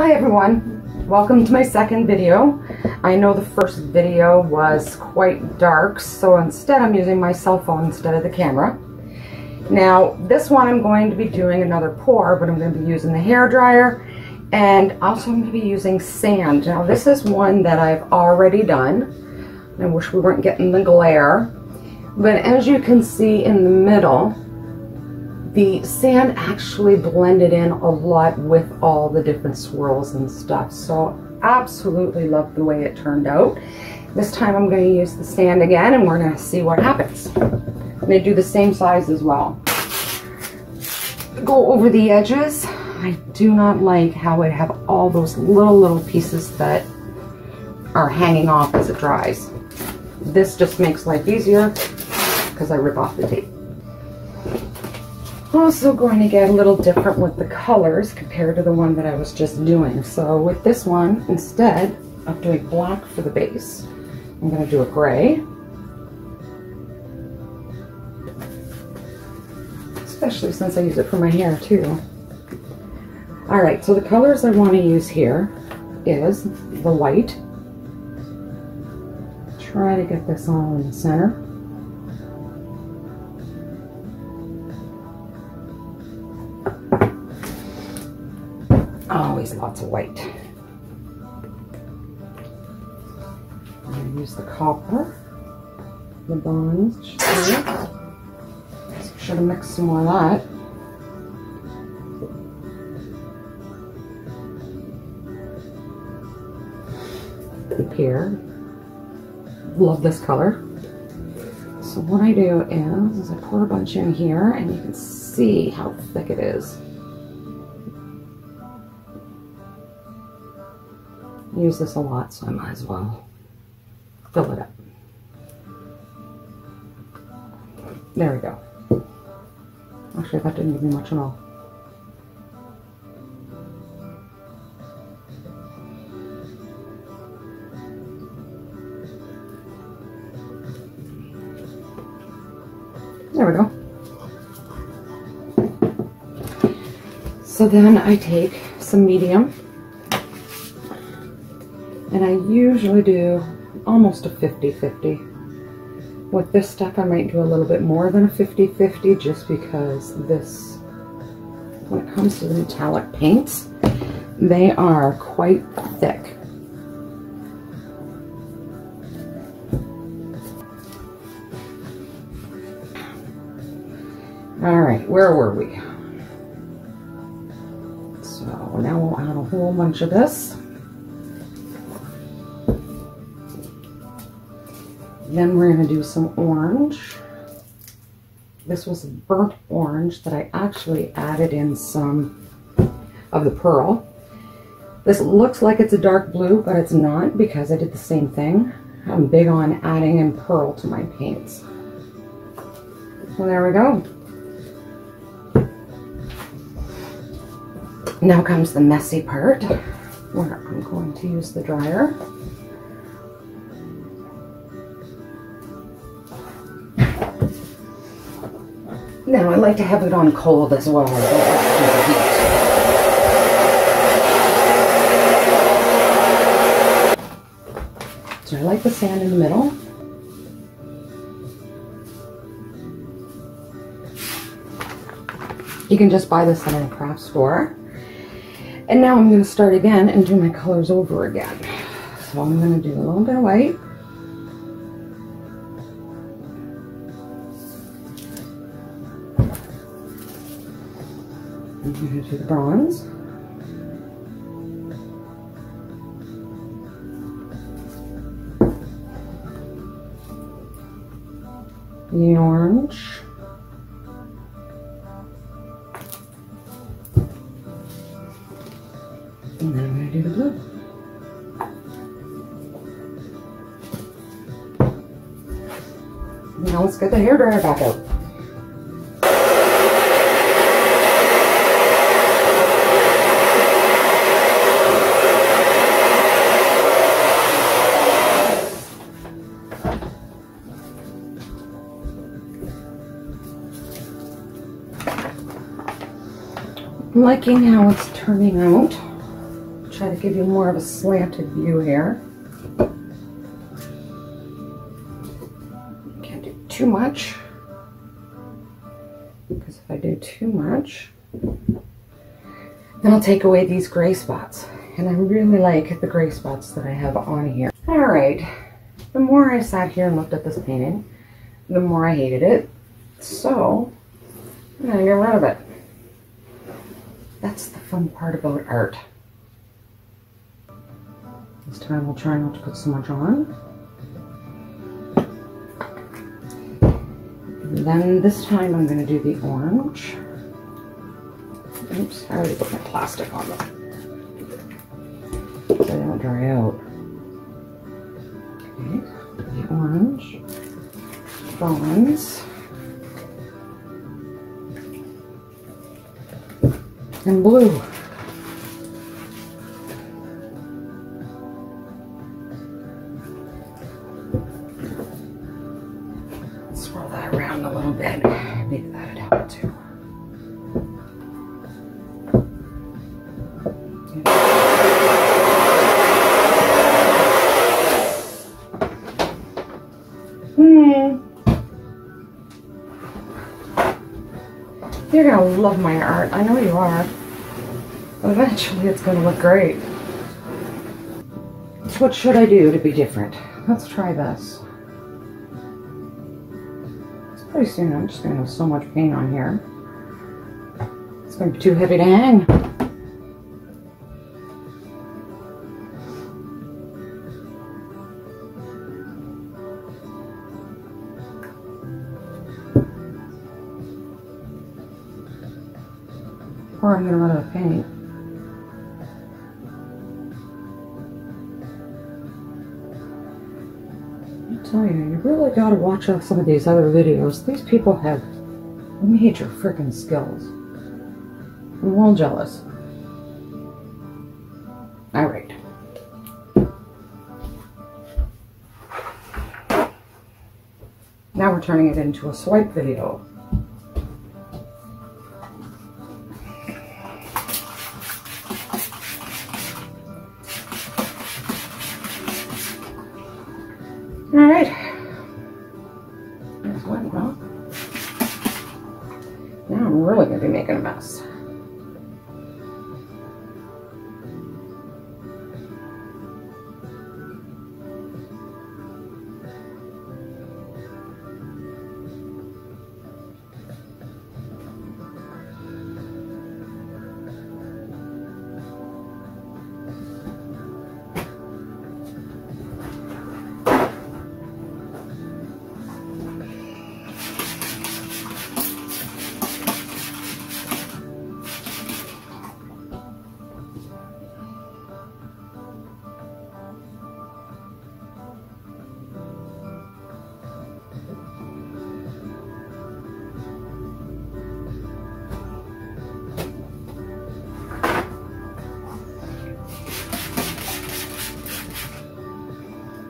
Hi everyone, welcome to my second video. I know the first video was quite dark, so instead I'm using my cell phone instead of the camera. Now this one I'm going to be doing another pour, but I'm going to be using the hair dryer, and also I'm going to be using sand. Now this is one that I've already done. I wish we weren't getting the glare, but as you can see in the middle, the sand actually blended in a lot with all the different swirls and stuff. So absolutely love the way it turned out. This time I'm going to use the sand again and we're going to see what happens. I'm going to do the same size as well. Go over the edges. I do not like how I have all those little pieces that are hanging off as it dries. This just makes life easier because I rip off the tape. Also going to get a little different with the colors compared to the one that I was just doing. So with this one, instead of doing black for the base, I'm going to do a gray. Especially since I use it for my hair too. Alright, so the colors I want to use here is the white. Try to get this all in the center. Always lots of white. I'm going to use the copper, the bronze. Should have mixed some more of that. The pear. Love this color. So what I do is I pour a bunch in here, and you can see how thick it is. I use this a lot, so I might as well fill it up. There we go. Actually, that didn't give me much at all. There we go. So then I take some medium, and I usually do almost a 50-50. With this stuff I might do a little bit more than a 50-50 just because this, when it comes to the metallic paints, they are quite thick. Alright, where were we? So now we'll add a whole bunch of this. Then we're going to do some orange. This was burnt orange that I actually added in some of the pearl. This looks like it's a dark blue, but it's not because I did the same thing. I'm big on adding in pearl to my paints. So there we go. Now comes the messy part, where I'm going to use the dryer. Now I like to have it on cold as well. I don't like to heat. So I like the sand in the middle. You can just buy this in a craft store. And now I'm going to start again and do my colors over again. So I'm going to do a little bit of white. I'm going to do the bronze. The orange. And then I'm going to do the blue. Now let's get the hairdryer back out. I'm liking how it's turning out. Try to give you more of a slanted view here. Can't do too much, because if I do too much, then I'll take away these gray spots. And I really like the gray spots that I have on here. All right, the more I sat here and looked at this painting, the more I hated it. So I'm gonna get rid of it. That's the fun part about art. This time we'll try not to put so much on. And then this time I'm going to do the orange. Oops, I already put my plastic on them, so they don't dry out. Okay, the orange, bronze, and blue. Swirl that around a little bit. Maybe that'd help too. You're gonna love my art. I know you are. Eventually it's gonna look great. What should I do to be different? Let's try this. Pretty soon I'm just gonna have so much paint on here. It's gonna be too heavy to hang. Or I'm gonna run out of paint. I tell you really gotta watch out some of these other videos. These people have major freaking skills. I'm a little jealous. Alright. Now we're turning it into a swipe video. Alright, there's one rock. Now I'm really going to be making a mess.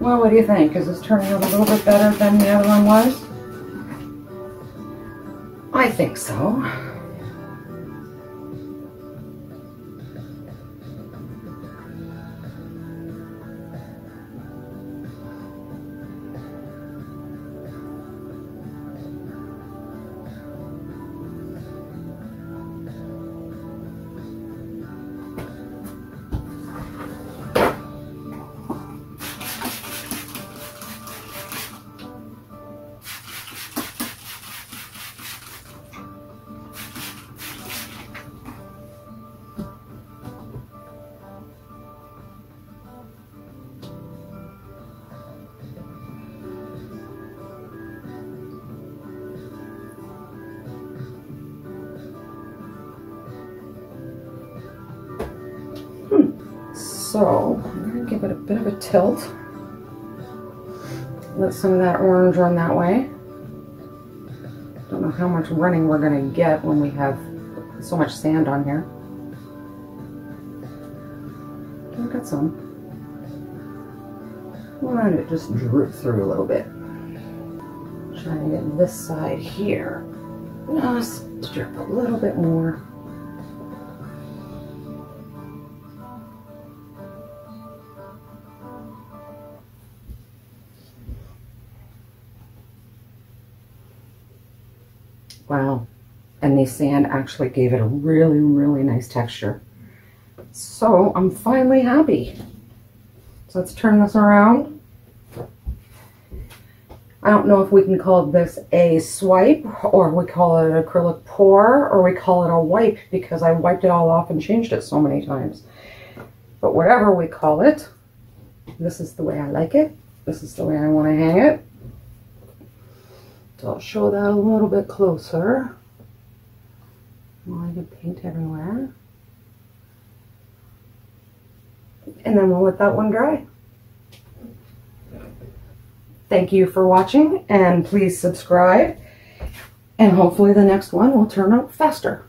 Well, what do you think? Is this turning out a little bit better than the other one was? I think so. So I'm going to give it a bit of a tilt. Let some of that orange run that way. Don't know how much running we're going to get when we have so much sand on here. I've got some. Let it just drip through a little bit. Trying to get this side here. Just drip a little bit more. Wow. And the sand actually gave it a really, really nice texture. So I'm finally happy. So let's turn this around. I don't know if we can call this a swipe, or we call it an acrylic pour, or we call it a wipe, because I wiped it all off and changed it so many times. But whatever we call it, this is the way I like it. This is the way I want to hang it. So I'll show that a little bit closer. Well, I get paint everywhere. And then we'll let that one dry. Thank you for watching, and please subscribe. And hopefully the next one will turn out faster.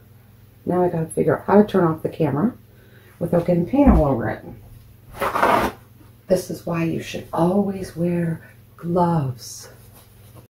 Now I gotta figure out how to turn off the camera without getting paint all over it. This is why you should always wear gloves.